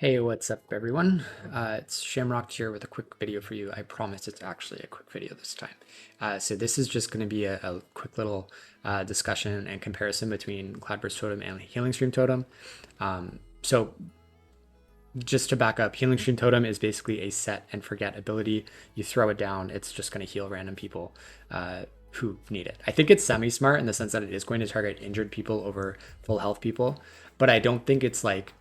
Hey, what's up, everyone? It's Shamrocked here with a quick video for you. I promise it's actually a quick video this time. So this is just going to be a quick little discussion and comparison between Cloudburst Totem and Healing Stream Totem. So just to back up, Healing Stream Totem is basically a set and forget ability. You throw it down, it's just going to heal random people who need it. I think it's semi-smart in the sense that it is going to target injured people over full health people, but I don't think it's like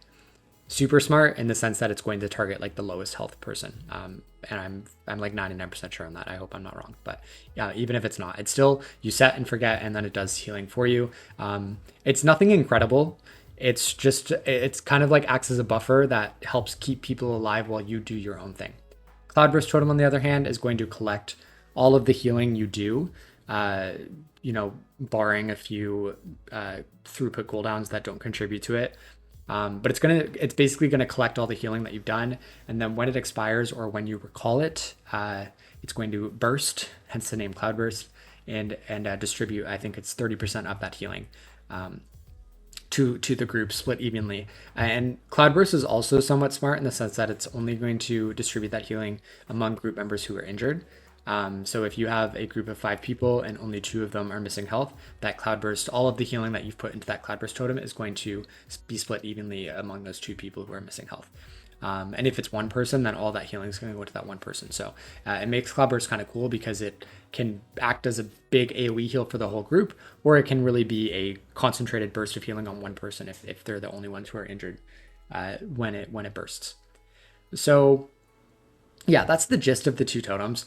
super smart in the sense that it's going to target like the lowest health person. And I'm like 99% sure on that. I hope I'm not wrong. But yeah, even if it's not, it's still you set and forget, and then it does healing for you. It's nothing incredible. It's kind of like acts as a buffer that helps keep people alive while you do your own thing. Cloudburst Totem, on the other hand, is going to collect all of the healing you do. Barring a few throughput cooldowns that don't contribute to it. But it's basically gonna collect all the healing that you've done, and then when it expires or when you recall it, it's going to burst, hence the name Cloudburst, and distribute. I think it's 30% of that healing to the group, split evenly. And Cloudburst is also somewhat smart in the sense that it's only going to distribute that healing among group members who are injured. So if you have a group of 5 people and only 2 of them are missing health, that Cloudburst, all of the healing that you've put into that Cloudburst totem is going to be split evenly among those 2 people who are missing health. And if it's one person, then all that healing is going to go to that one person. So it makes Cloudburst kind of cool because it can act as a big AoE heal for the whole group, or it can really be a concentrated burst of healing on one person if they're the only ones who are injured when it bursts. So yeah, that's the gist of the 2 totems.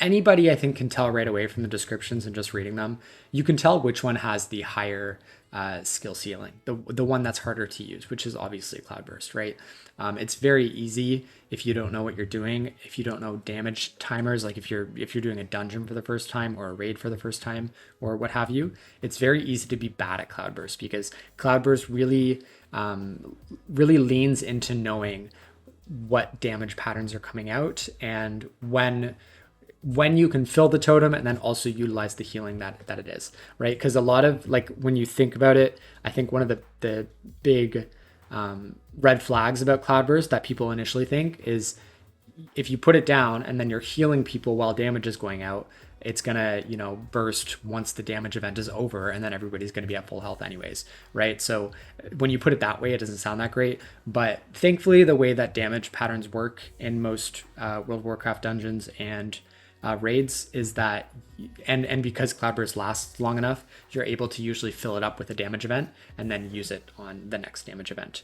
Anybody, I think, can tell right away from the descriptions and just reading them. You can tell which one has the higher skill ceiling, the one that's harder to use, which is obviously Cloudburst, right? It's very easy if you don't know what you're doing, if you don't know damage timers, like if you're doing a dungeon for the first time or a raid for the first time or what have you. It's very easy to be bad at Cloudburst because Cloudburst really leans into knowing what damage patterns are coming out and when you can fill the totem and then also utilize the healing that it is, right? Because a lot of, like, when you think about it, I think one of the big red flags about Cloudburst that people initially think is if you put it down and then you're healing people while damage is going out, it's gonna, burst once the damage event is over, and then everybody's gonna be at full health anyways, right? So when you put it that way, it doesn't sound that great. But thankfully, the way that damage patterns work in most World of Warcraft dungeons and raids is that, and because Cloudburst lasts long enough, you're able to usually fill it up with a damage event and then use it on the next damage event.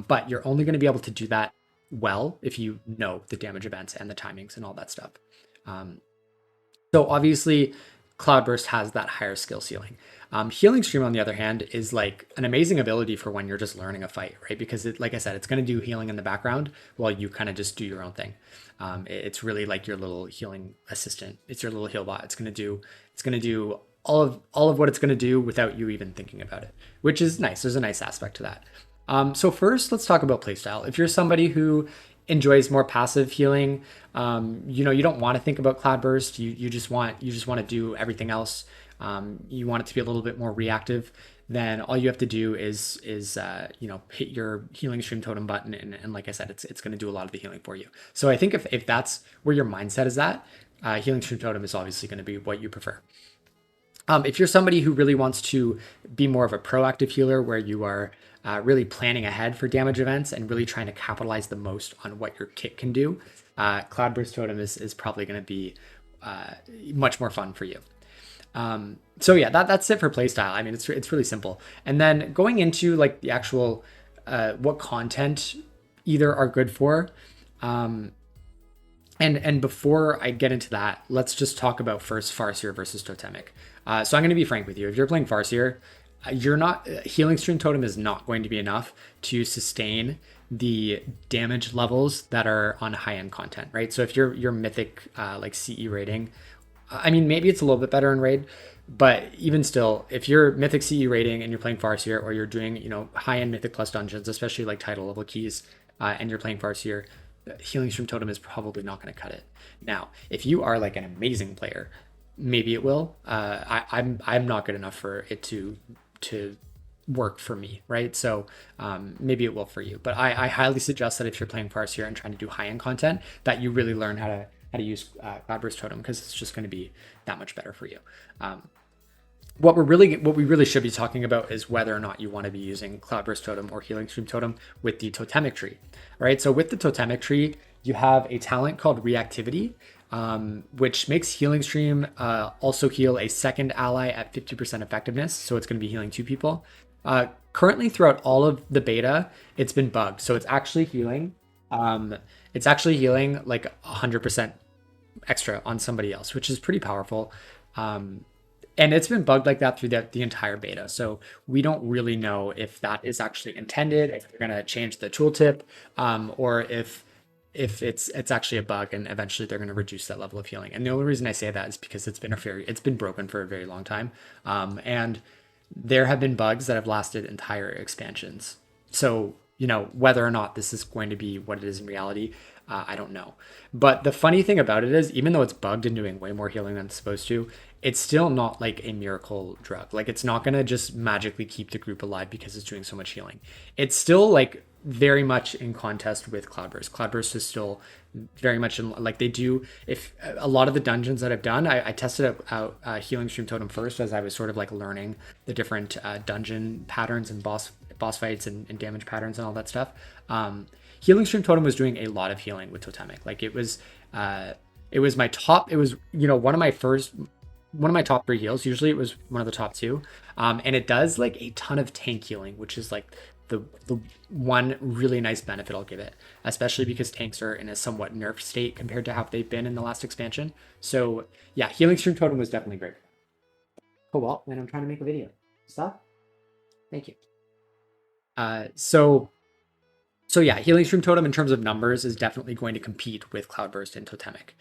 But you're only going to be able to do that well if you know the damage events and the timings and all that stuff. So obviously, Cloudburst has that higher skill ceiling. Healing Stream, on the other hand, is like an amazing ability for when you're just learning a fight, right? Because like I said, it's going to do healing in the background while you kind of just do your own thing. It's really like your little healing assistant. It's your little heal bot. It's going to do all of what it's going to do without you even thinking about it, which is nice. There's a nice aspect to that. So first, let's talk about playstyle. If you're somebody who enjoys more passive healing, you don't want to think about Cloudburst. You just want to do everything else. You want it to be a little bit more reactive. Then all you have to do is hit your Healing Stream Totem button, and like I said, it's going to do a lot of the healing for you. So I think if that's where your mindset is at, Healing Stream Totem is obviously going to be what you prefer. If you're somebody who really wants to be more of a proactive healer, where you are really planning ahead for damage events and really trying to capitalize the most on what your kit can do, Cloudburst Totem is probably going to be much more fun for you. So yeah, that's it for playstyle. I mean, it's really simple. And then going into like the actual what content either are good for. And before I get into that, let's just talk about first Farseer versus Totemic. So I'm going to be frank with you. If you're playing Farseer, Healing Stream Totem is not going to be enough to sustain the damage levels that are on high-end content, right? So if you're mythic like CE rating, I mean, maybe it's a little bit better in raid, but even still, if you're mythic CE rating and you're playing Farseer, or you're doing high-end mythic plus dungeons, especially like title level keys, and you're playing Farseer, Healing Stream Totem is probably not going to cut it. Now, if you are like an amazing player, maybe it will. I'm not good enough for it to work for me, right? So maybe it will for you. But I highly suggest that if you're playing Farseer and trying to do high-end content, that you really learn how to use Cloudburst Totem, because it's just going to be that much better for you. What we really should be talking about is whether or not you want to be using Cloudburst Totem or Healing Stream Totem with the Totemic tree. All right, so with the Totemic tree, you have a talent called Reactivity, which makes Healing Stream also heal a second ally at 50% effectiveness. So it's going to be healing two people. Currently, throughout all of the beta, it's been bugged. So it's actually healing. It's actually healing like 100% extra on somebody else, which is pretty powerful. And it's been bugged like that through the entire beta. So we don't really know if that is actually intended, if they're going to change the tooltip, or if it's actually a bug and eventually they're going to reduce that level of healing. And the only reason I say that is because it's been broken for a very long time. And there have been bugs that have lasted entire expansions. So, whether or not this is going to be what it is in reality, I don't know. But the funny thing about it is, even though it's bugged and doing way more healing than it's supposed to, it's still not like a miracle drug. Like, it's not going to just magically keep the group alive because it's doing so much healing. It's still like very much in contest with Cloudburst. Cloudburst is still very much in, like, they do, if a lot of the dungeons that I've done, I tested out Healing Stream Totem first as I was sort of like learning the different dungeon patterns and boss fights and damage patterns and all that stuff. Healing Stream Totem was doing a lot of healing with Totemic. Like, it was my top, it was, one of my top 3 heals. Usually it was one of the top 2. And it does like a ton of tank healing, which is like the one really nice benefit I'll give it, especially because tanks are in a somewhat nerfed state compared to how they've been in the last expansion. So yeah, Healing Stream Totem was definitely great. Oh well, then I'm trying to make a video. Stop. Thank you. So yeah, Healing Stream Totem in terms of numbers is definitely going to compete with Cloudburst and Totemic.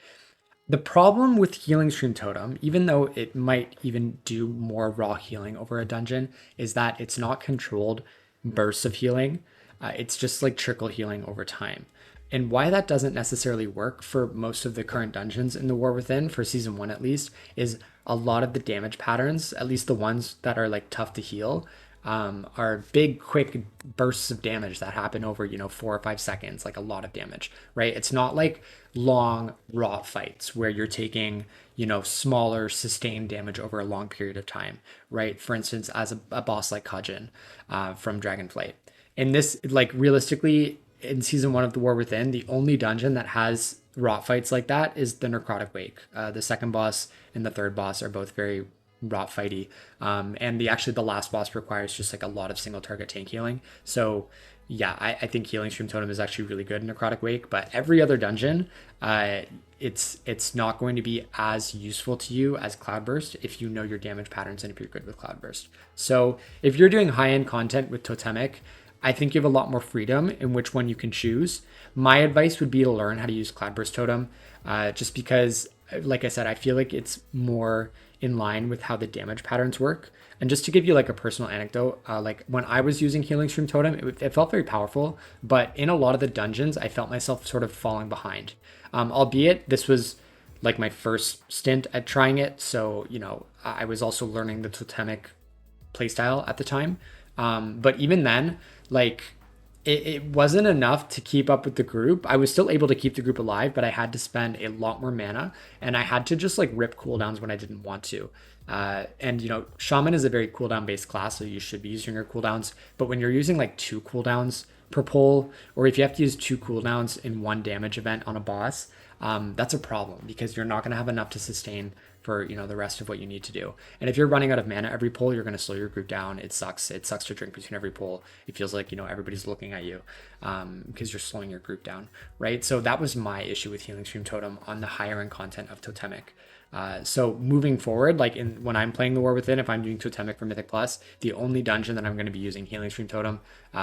The problem with Healing Stream Totem, even though it might even do more raw healing over a dungeon, is that it's not controlled bursts of healing. It's just like trickle healing over time. And why that doesn't necessarily work for most of the current dungeons in the War Within, for Season 1 at least, is a lot of the damage patterns, at least the ones that are like tough to heal, are big, quick bursts of damage that happen over, 4 or 5 seconds, like a lot of damage, right? It's not like long, raw fights where you're taking, smaller, sustained damage over a long period of time, right? For instance, as a boss like Kajin from Dragonflight. In this, like, realistically, in Season 1 of the War Within, the only dungeon that has rot fights like that is the Necrotic Wake. The second boss and the third boss are both very rot fighty. And the last boss requires just like a lot of single target tank healing. So yeah, I think Healing Stream Totem is actually really good in Necrotic Wake, but every other dungeon, it's not going to be as useful to you as Cloudburst if you know your damage patterns and if you're good with Cloudburst. So if you're doing high-end content with Totemic, I think you have a lot more freedom in which one you can choose. My advice would be to learn how to use Cloudburst Totem, just because, like I said, I feel like it's more in line with how the damage patterns work. And just to give you like a personal anecdote, like when I was using Healing Stream Totem, it felt very powerful, but in a lot of the dungeons, I felt myself sort of falling behind. Albeit this was like my first stint at trying it, so I was also learning the Totemic playstyle at the time. But even then, like, it wasn't enough to keep up with the group. I was still able to keep the group alive, but I had to spend a lot more mana, and I had to just like rip cooldowns when I didn't want to. And Shaman is a very cooldown based class, so you should be using your cooldowns. But when you're using like 2 cooldowns per pull, or if you have to use 2 cooldowns in one damage event on a boss, that's a problem because you're not going to have enough to sustain for the rest of what you need to do. And if you're running out of mana every pull, you're going to slow your group down. It sucks to drink between every pull. It feels like everybody's looking at you because you're slowing your group down, right? So that was my issue with Healing Stream Totem on the higher end content of Totemic. So moving forward, like when I'm playing the War Within, if I'm doing Totemic for Mythic Plus, the only dungeon that I'm going to be using Healing Stream Totem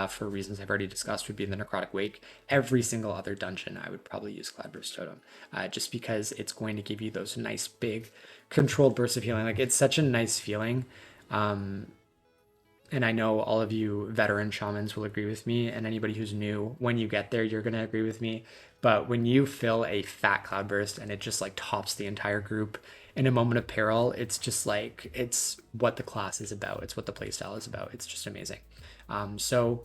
for reasons I've already discussed would be the Necrotic Wake. Every single other dungeon, I would probably use Cloudburst Totem, just because it's going to give you those nice big controlled bursts of healing. Like, it's such a nice feeling. and I know all of you veteran shamans will agree with me, and anybody who's new, when you get there, you're going to agree with me. But when you fill a fat Cloudburst and it just like tops the entire group in a moment of peril, it's just like, it's what the class is about. It's what the playstyle is about. It's just amazing. So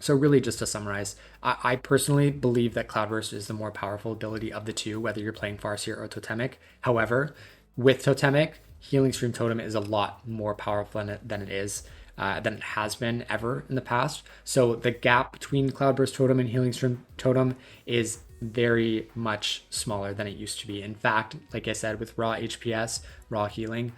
really, just to summarize, I personally believe that Cloudburst is the more powerful ability of the two, whether you're playing Farseer or Totemic. However, with Totemic, Healing Stream Totem is a lot more powerful than it has been ever in the past. So the gap between Cloudburst Totem and Healing Stream Totem is very much smaller than it used to be. In fact, like I said, with raw HPS, raw healing,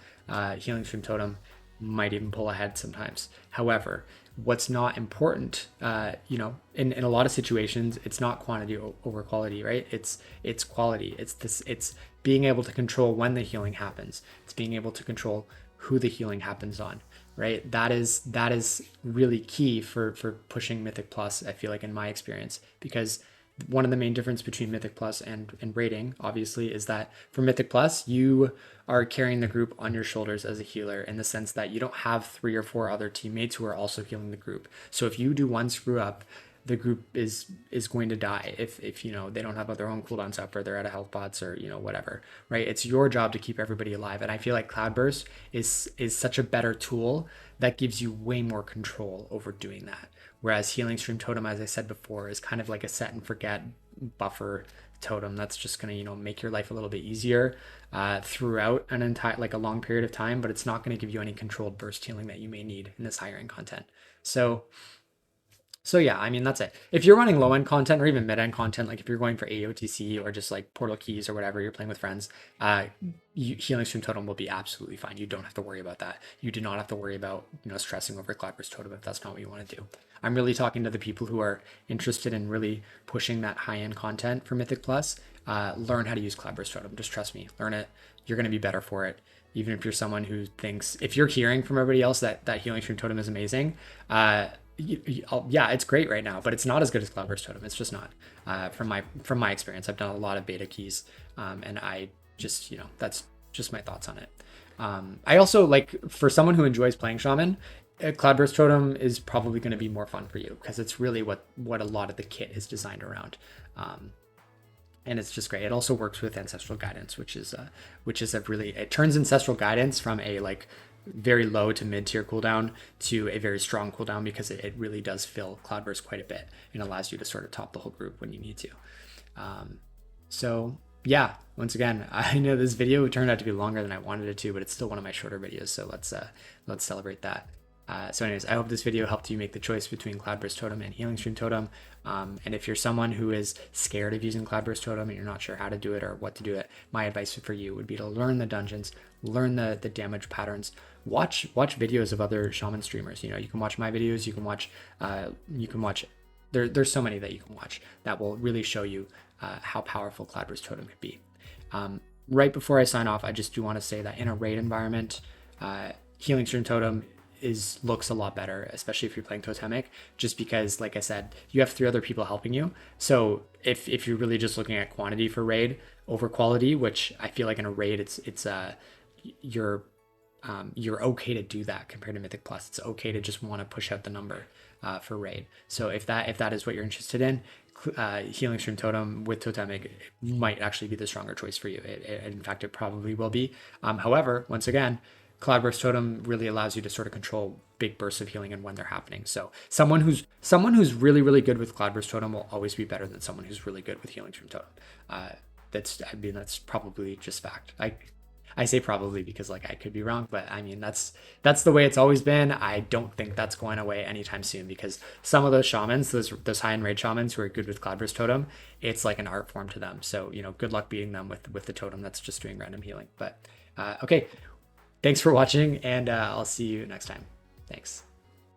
Healing Stream Totem might even pull ahead sometimes. However, what's not important, in a lot of situations, it's not quantity over quality, right? It's quality. It's being able to control when the healing happens. It's being able to control who the healing happens on, right? That is really key for pushing Mythic Plus, I feel like, in my experience, because one of the main difference between Mythic Plus and raiding, obviously, is that for Mythic Plus, you are carrying the group on your shoulders as a healer, in the sense that you don't have 3 or 4 other teammates who are also healing the group. So if you do one screw up, the group is going to die if they don't have their own cooldowns up, or they're out of health pots, or whatever, right? It's your job to keep everybody alive, and I feel like Cloudburst is such a better tool that gives you way more control over doing that. Whereas Healing Stream Totem, as I said before, is kind of like a set and forget buffer totem that's just going to make your life a little bit easier throughout an entire, like, a long period of time, but it's not going to give you any controlled burst healing that you may need in this higher end content. So yeah, I mean, that's it. If you're running low end content or even mid end content, like if you're going for AOTC or just like Portal Keys or whatever, you're playing with friends, Healing Stream Totem will be absolutely fine. You don't have to worry about that. You do not have to worry about stressing over Cloudburst Totem if that's not what you want to do. I'm really talking to the people who are interested in really pushing that high end content for Mythic Plus. Learn how to use Cloudburst Totem. Just trust me. Learn it. You're going to be better for it. Even if you're someone who thinks, if you're hearing from everybody else that Healing Stream Totem is amazing, yeah, it's great right now, but it's not as good as Cloudburst Totem. It's just not. From my experience, I've done a lot of beta keys, and I just that's just my thoughts on it. I also, like, for someone who enjoys playing Shaman, Cloudburst Totem is probably going to be more fun for you, because it's really what a lot of the kit is designed around. And it's just great. It also works with Ancestral Guidance, which is it turns Ancestral Guidance from a like very low to mid tier cooldown to a very strong cooldown, because it really does fill Cloudburst quite a bit and allows you to sort of top the whole group when you need to. So yeah, once again, I know this video turned out to be longer than I wanted it to, but it's still one of my shorter videos, so let's celebrate that. So anyways, I hope this video helped you make the choice between Cloudburst Totem and Healing Stream Totem. And if you're someone who is scared of using Cloudburst Totem and you're not sure how to do it or what to do it, my advice for you would be to learn the dungeons, learn the damage patterns, watch videos of other Shaman streamers. You can watch my videos, you can watch there's so many that you can watch that will really show you how powerful Cloudburst Totem could be. Right before I sign off, I just do want to say that in a raid environment, Healing Stream Totem looks a lot better, especially if you're playing Totemic, just because, like I said, you have 3 other people helping you. So if you're really just looking at quantity for raid over quality, which I feel like in a raid you're okay to do that compared to Mythic Plus. It's okay to just want to push out the number for raid. So if that is what you're interested in, Healing Stream Totem with Totemic might actually be the stronger choice for you. In fact, it probably will be. However, once again, Cloudburst Totem really allows you to sort of control big bursts of healing and when they're happening. So someone who's really, really good with Cloudburst Totem will always be better than someone who's really good with Healing Stream Totem. That's probably just fact. I say probably because, like, I could be wrong, but I mean that's the way it's always been. I don't think that's going away anytime soon, because some of those shamans, those high-end raid shamans who are good with Cloudburst Totem, it's like an art form to them. So good luck beating them with the totem that's just doing random healing. But okay. Thanks for watching, and I'll see you next time. Thanks.